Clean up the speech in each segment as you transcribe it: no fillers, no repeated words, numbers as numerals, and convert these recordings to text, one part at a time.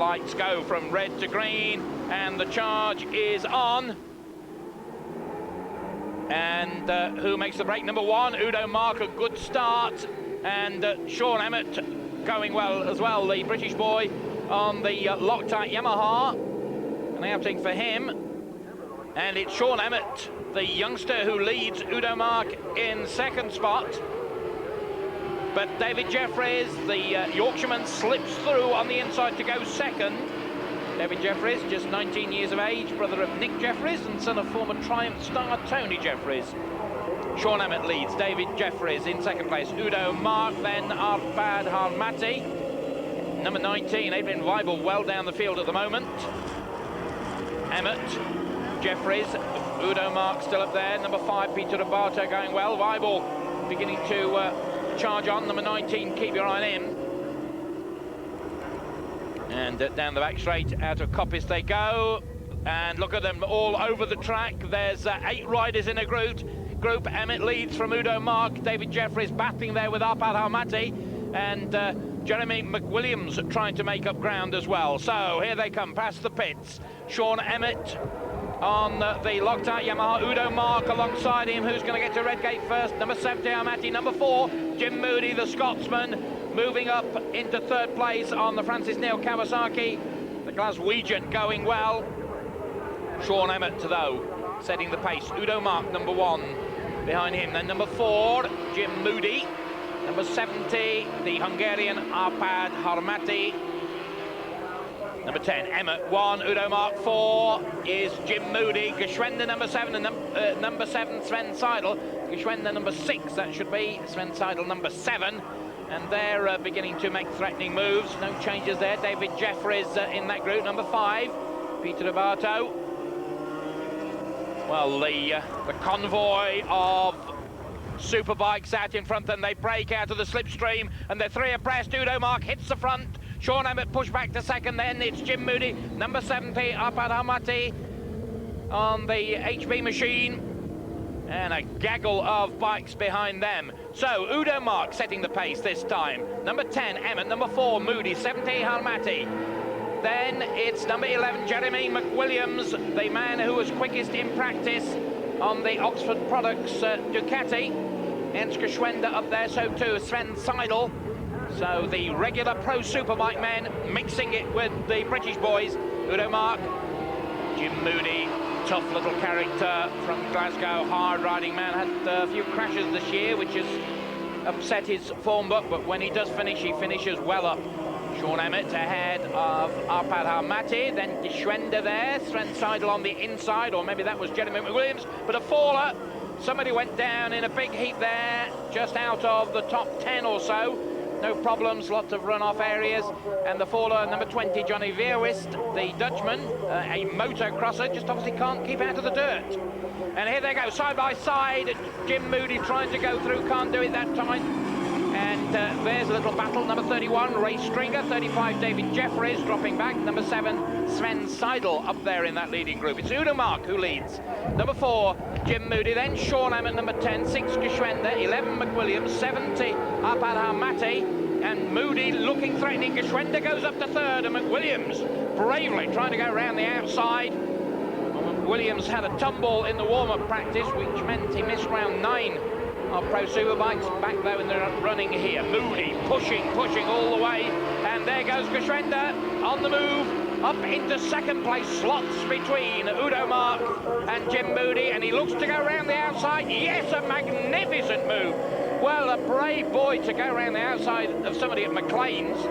lights go from red to green, and the charge is on. And who makes the break? Number 1, Udo Mark, a good start, and Sean Emmett going well as well, the British boy on the Loctite Yamaha. An outing for him. And it's Sean Emmett, the youngster, who leads Udo Mark in second spot. But David Jefferies, the Yorkshireman, slips through on the inside to go second. David Jefferies, just 19 years of age, brother of Nick Jefferies and son of former Triumph star Tony Jefferies. Sean Emmett leads, David Jefferies in second place. Udo Mark, then Arpad Harmati. Number 19, Edwin Wiebel, well down the field at the moment. Emmett, Jefferies, Udo Mark still up there. Number 5, Peter Roberto going well. Wiebel beginning to charge on. Number 19, keep your eye on him. And down the back straight, out of Coppice they go. And look at them all over the track. There's 8 riders in a group. Emmett leads from Udo Mark. David Jefferies battling there with Arpad Harmati. And Jeremy McWilliams trying to make up ground as well. So here they come past the pits. Sean Emmett on the Loctite Yamaha. Udo Mark alongside him. Who's going to get to Redgate first? Number 70, Harmati. Number 4, Jim Moodie, the Scotsman, moving up into third place on the Francis Neil Kawasaki. The Glaswegian going well. Sean Emmett, though, setting the pace. Udo Mark, number 1, behind him. Then number 4, Jim Moodie. Number 70, the Hungarian Arpad Harmati. Number 10, Emmett 1, Udo Mark 4 is Jim Moodie. Geshwender number 7, and number 7, Sven Seidel. Geshwender number 6, that should be. Sven Seidel number 7. And they're beginning to make threatening moves. No changes there. David Jefferies in that group. Number 5, Peter Roberto. Well, the convoy of Superbikes out in front, and they break out of the slipstream, and they're 3 abreast. Udo Mark hits the front. Sean Emmett pushed back to second, then it's Jim Moodie, number 70, Arpad Harmati on the HB machine, and a gaggle of bikes behind them. So Udo Mark setting the pace this time. Number 10, Emmett. Number 4, Moodie. 70, Harmati. Then it's number 11, Jeremy McWilliams, the man who was quickest in practice on the Oxford Products Ducati. Ernst Geshwender up there, so too Sven Seidel. So the regular pro Superbike men mixing it with the British boys. Udo Mark, Jim Moodie, tough little character from Glasgow, hard riding man, had a few crashes this year which has upset his form book, but when he does finish, he finishes well up. Sean Emmett ahead of Arpad Harmati, then Geshwender there, Sven Seidel on the inside, or maybe that was Jeremy McWilliams, but a faller. Somebody went down in a big heap there, just out of the top 10 or so. No problems, lots of run-off areas. And the faller, number 20, Johnny Veerwist, the Dutchman, a motocrosser, just obviously can't keep out of the dirt. And here they go, side by side. Jim Moodie trying to go through, can't do it that time. And there's a little battle. Number 31, Ray Stringer. 35, David Jefferies dropping back. Number 7, Sven Seidel up there in that leading group. It's Udo Mark who leads. Number 4, Jim Moodie. Then Sean Emmett, number 10. 6, Geshwender. 11, McWilliams. 70, Arpad Harmati. And Moodie looking threatening. Geshwender goes up to third, and McWilliams bravely trying to go around the outside. McWilliams had a tumble in the warm-up practice, which meant he missed round 9 of Pro Superbikes. Back though in the running here. Moodie pushing all the way, and there goes Geshwender on the move up into second place, slots between Udo Mark and Jim Moodie, and he looks to go around the outside. Yes, a magnificent move. Well, a brave boy to go around the outside of somebody at McLean's,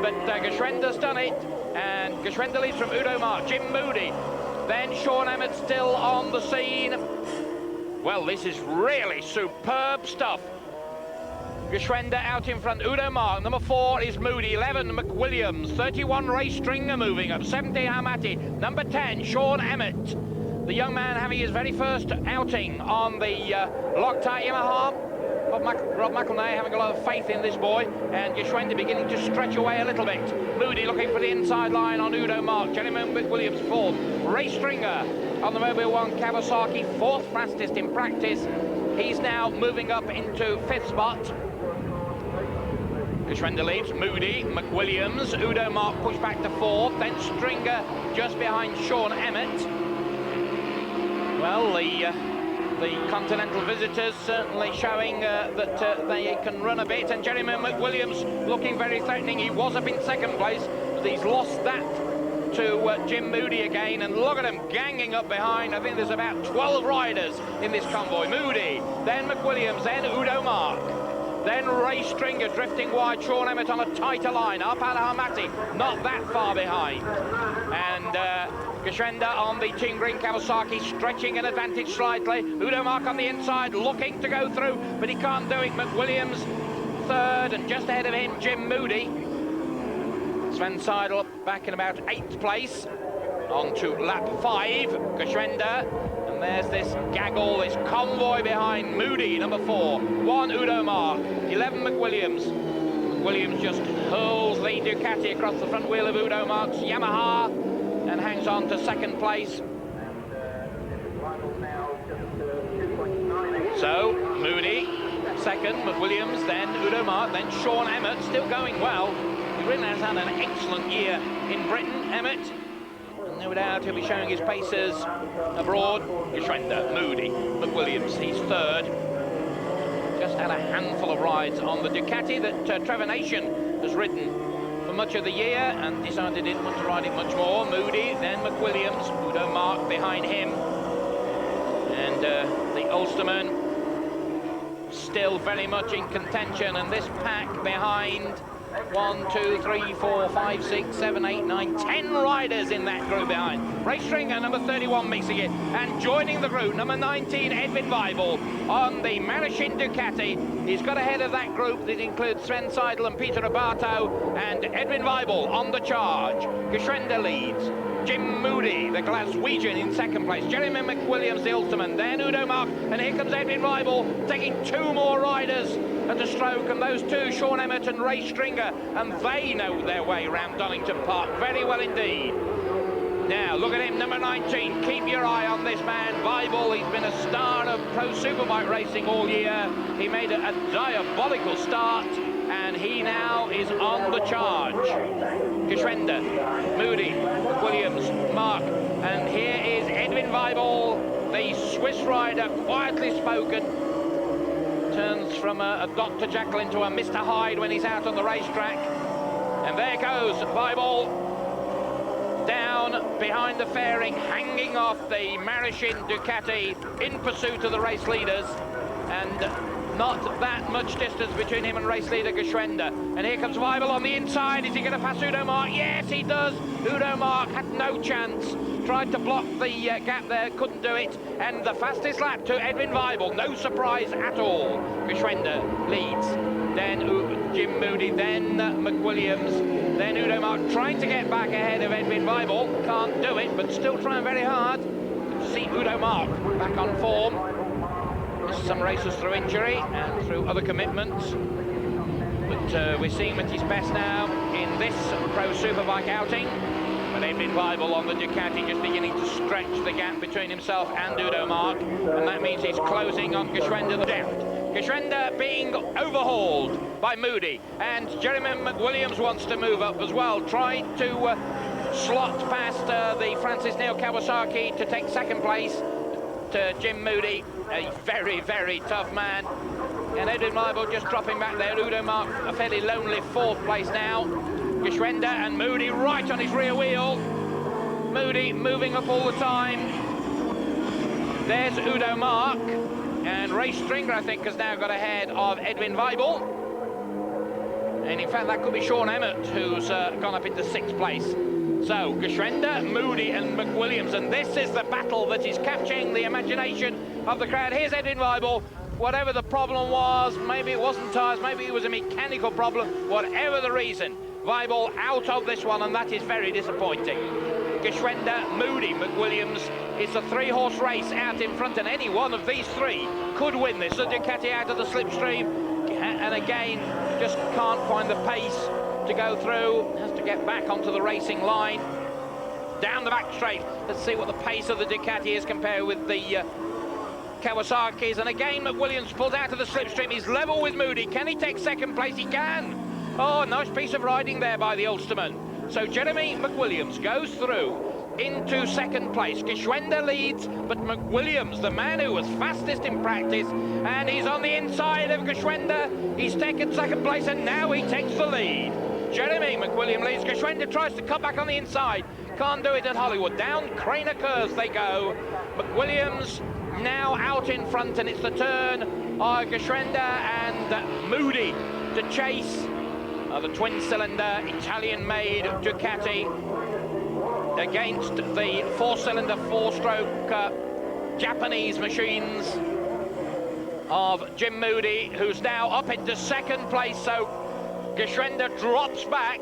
but Geshwender's done it, and Geshwender leads from Udo Mark. Jim Moodie, then Sean Emmett still on the scene. Well, this is really superb stuff. Geshwender out in front, Udo Mark. Number 4 is Moodie. 11, McWilliams. 31, Ray Stringer moving up. 70, Harmati. Number 10, Sean Emmett. The young man having his very first outing on the Loctite Yamaha. Rob McElnay having a lot of faith in this boy, and Geshwender beginning to stretch away a little bit. Moodie looking for the inside line on Udo Mark. Jeremy McWilliams 4th. Ray Stringer on the Mobile 1 Kawasaki, 4th fastest in practice. He's now moving up into 5th spot. Geshwender leads, Moodie, McWilliams, Udo Mark pushed back to fourth, then Stringer just behind Sean Emmett. Well, the Continental visitors certainly showing that they can run a bit, and Jeremy McWilliams looking very threatening. He was up in second place, but he's lost that to Jim Moodie again, and look at him ganging up behind. I think there's about 12 riders in this convoy. Moodie, then McWilliams, then Udo Mark, then Ray Stringer drifting wide, Sean Emmett on a tighter line, up Hamati, not that far behind, and Geshwender on the Team Green Kawasaki stretching an advantage slightly. Udo Mark on the inside looking to go through, but he can't do it. McWilliams third, and just ahead of him Jim Moodie. Sven Seidel back in about 8th place. On to lap 5, Geshwender. And there's this gaggle, this convoy behind Moodie, number 4. 1, Udo Mark. 11, McWilliams. McWilliams just hurls the Ducati across the front wheel of Udo Mark's Yamaha and hangs on to 2nd place. So, Moodie, 2nd, McWilliams, then Udo Mark, then Sean Emmett, still going well. He really has had an excellent year in Britain, Emmett. And no doubt he'll be showing his paces abroad. Geshwender, Moodie, McWilliams, he's 3rd. Just had a handful of rides on the Ducati that Trevor Nation has ridden for much of the year and decided he didn't want to ride it much more. Moodie, then McWilliams, Udo Mark behind him. And the Ulsterman still very much in contention, and this pack behind 1, 2, 3, 4, 5, 6, 7, 8, 9, 10 riders in that group behind. Ray Stringer, number 31, mixing it, and joining the group, number 19, Edwin Wiebel on the Marushin Ducati. He's got ahead of that group that includes Sven Seidel and Peter Abato, and Edwin Wiebel on the charge. Geshwender leads. Jim Moodie, the Glaswegian, in 2nd place. Jeremy McWilliams, the Ulsterman, then Udo Mark, and here comes Edwin Wiebel, taking 2 more riders at the stroke, and those 2, Sean Emmett and Ray Stringer, and they know their way around Donington Park very well indeed. Now, look at him, number 19. Keep your eye on this man, Wiebel. He's been a star of pro superbike racing all year. He made a diabolical start, and he now is on the charge. Geshwender, Moodie, Williams, Mark, and here is Edwin Wiebel, the Swiss rider, quietly spoken. Turns from a Dr. Jekyll into a Mr. Hyde when he's out on the racetrack. And there goes Wiebel, down behind the fairing, hanging off the Marushin Ducati in pursuit of the race leaders, and not that much distance between him and race leader Geshwender. And here comes Wiebel on the inside. Is he going to pass Udo Mark? Yes, he does. Udo Mark had no chance. Tried to block the gap there, couldn't do it. And the fastest lap to Edwin Wiebel. No surprise at all. Geshwender leads. Then Jim Moodie, then McWilliams, then Udo Mark trying to get back ahead of Edwin Wiebel. Can't do it, but still trying very hard. See Udo Mark back on form. Some races through injury and through other commitments, but we're seeing him at his best now in this pro superbike outing. But Edwin Wiebel on the Ducati just beginning to stretch the gap between himself and Udo Mark, and that means he's closing on Geshwender the doubt. Geshwender being overhauled by Moodie, and Jeremy McWilliams wants to move up as well, tried to slot past the Francis Neil Kawasaki to take 2nd place to Jim Moodie, a very, very tough man. And Edwin Wiebel just dropping back there. Udo Mark, a fairly lonely 4th place now. Geshwender and Moodie right on his rear wheel. Moodie moving up all the time. There's Udo Mark. And Ray Stringer, I think, has now got ahead of Edwin Wiebel. And in fact, that could be Sean Emmett, who's gone up into 6th place. So, Geshwender, Moodie and McWilliams, and this is the battle that is catching the imagination of the crowd. Here's Edwin Wiebel. Whatever the problem was, maybe it wasn't tyres, maybe it was a mechanical problem, whatever the reason, Wiebel out of this one, and that is very disappointing. Geshwender, Moodie, McWilliams, it's a 3-horse race out in front, and any one of these 3 could win this. The Ducati out of the slipstream, and again, just can't find the pace to go through, has to get back onto the racing line. Down the back straight, let's see what the pace of the Ducati is compared with the Kawasaki's, and again McWilliams pulls out of the slipstream. He's level with Moodie. Can he take 2nd place? He can. Oh, nice piece of riding there by the Ulsterman. So Jeremy McWilliams goes through into second place. Geshwender leads, but McWilliams, the man who was fastest in practice, and he's on the inside of Geshwender. He's taken second place, and now he takes the lead. Jeremy McWilliams leads. Geshwender tries to cut back on the inside. Can't do it at Hollywood. Down Craner Curves they go. McWilliams now out in front, and it's the turn of Geshwender and Moodie to chase the twin-cylinder Italian-made Ducati against the four-cylinder, four-stroke Japanese machines of Jim Moodie, who's now up into second place. So Geshwender drops back.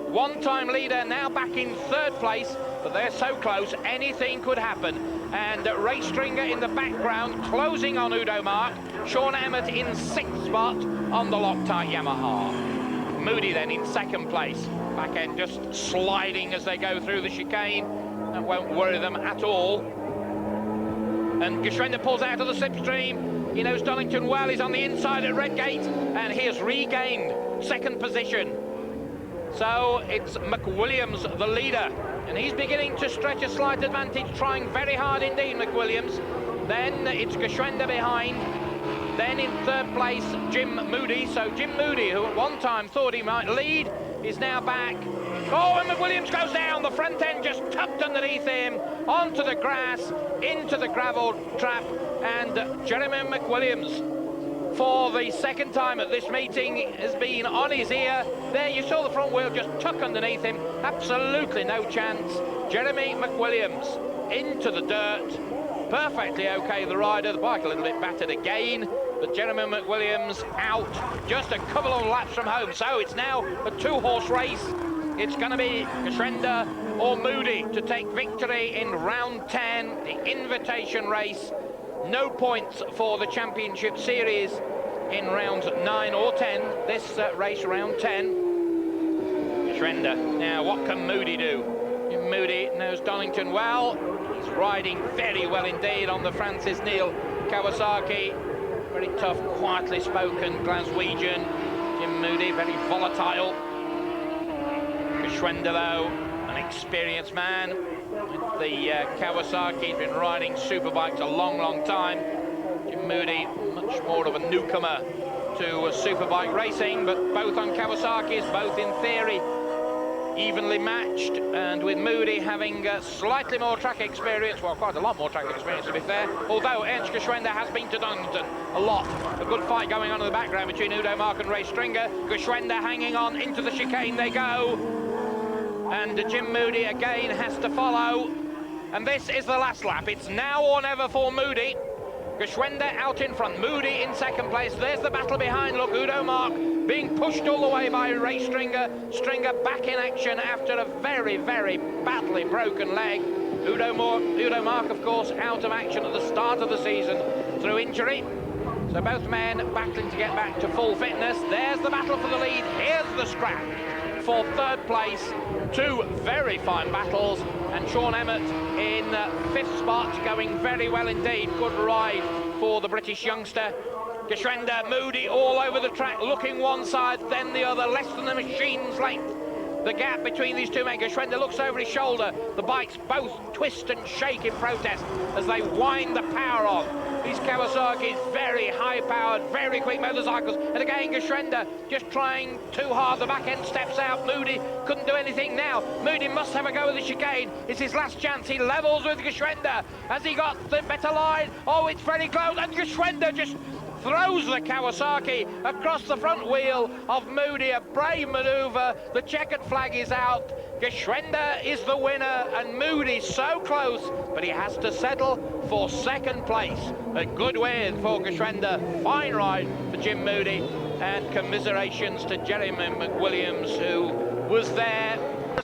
One-time leader now back in third place, but they're so close, anything could happen. And Ray Stringer in the background, closing on Udo Mark. Sean Emmett in sixth spot on the Loctite Yamaha. Moodie then in second place. Back end just sliding as they go through the chicane. That won't worry them at all. And Geshwender pulls out of the slipstream. He knows Donington well. He's on the inside at Redgate, and he has regained second position. So it's McWilliams, the leader, and he's beginning to stretch a slight advantage, trying very hard indeed, McWilliams. Then it's Geshwender behind. Then in third place, Jim Moodie. So Jim Moodie, who at one time thought he might lead, is now back. Oh, and McWilliams goes down. The front end just tucked underneath him, onto the grass, into the gravel trap, and Jeremy McWilliams, for the second time at this meeting, has been on his ear. There, you saw the front wheel just tuck underneath him. Absolutely no chance. Jeremy McWilliams into the dirt. Perfectly okay, the rider. The bike a little bit battered again, but Jeremy McWilliams out just a couple of laps from home. So it's now a two-horse race. It's going to be Geshwender or Moodie to take victory in round 10, the invitation race. No points for the championship series in rounds 9 or 10. This race, round 10. Geshwender. Now, what can Moodie do? Moodie knows Donington well. He's riding very well indeed on the Francis Neal Kawasaki. Very tough, quietly spoken Glaswegian. Jim Moodie, very volatile. Geshwender, though, an experienced man. With the Kawasaki, he's been riding Superbikes a long, long time. Jim Moodie, much more of a newcomer to Superbike racing, but both on Kawasaki's, both in theory evenly matched, and with Moodie having slightly more track experience, well, quite a lot more track experience to be fair, although Ernst Geshwender has been to Donington a lot. A good fight going on in the background between Udo Mark and Ray Stringer. Geshwender hanging on into the chicane they go, and Jim Moodie again has to follow, and this is the last lap. It's now or never for Moodie. Geshwender out in front, Moodie in second place. There's the battle behind. Look, Udo Mark being pushed all the way by Ray Stringer. Stringer back in action after a very, very badly broken leg. Udo Mark, of course, out of action at the start of the season through injury. So both men battling to get back to full fitness. There's the battle for the lead. Here's the scrap for third place. Two very fine battles, and Sean Emmett in fifth spot, going very well indeed. Good ride for the British youngster. Geshwender, Moodie all over the track, looking one side, then the other, less than a machine's length. The gap between these two men. Geshwender looks over his shoulder. The bikes both twist and shake in protest as they wind the power on. These Kawasaki's very high-powered, very quick motorcycles. And again, Geshwender just trying too hard. The back end steps out. Moodie couldn't do anything now. Moodie must have a go with the chicane. It's his last chance. He levels with Geshwender. Has he got the better line? Oh, it's very close. And Geshwender just throws the Kawasaki across the front wheel of Moodie. A brave manoeuvre. The checkered flag is out. Geshwender is the winner, and Moodie so close, but he has to settle for second place. A good win for Geshwender. Fine ride for Jim Moodie, and commiserations to Jeremy McWilliams, who was there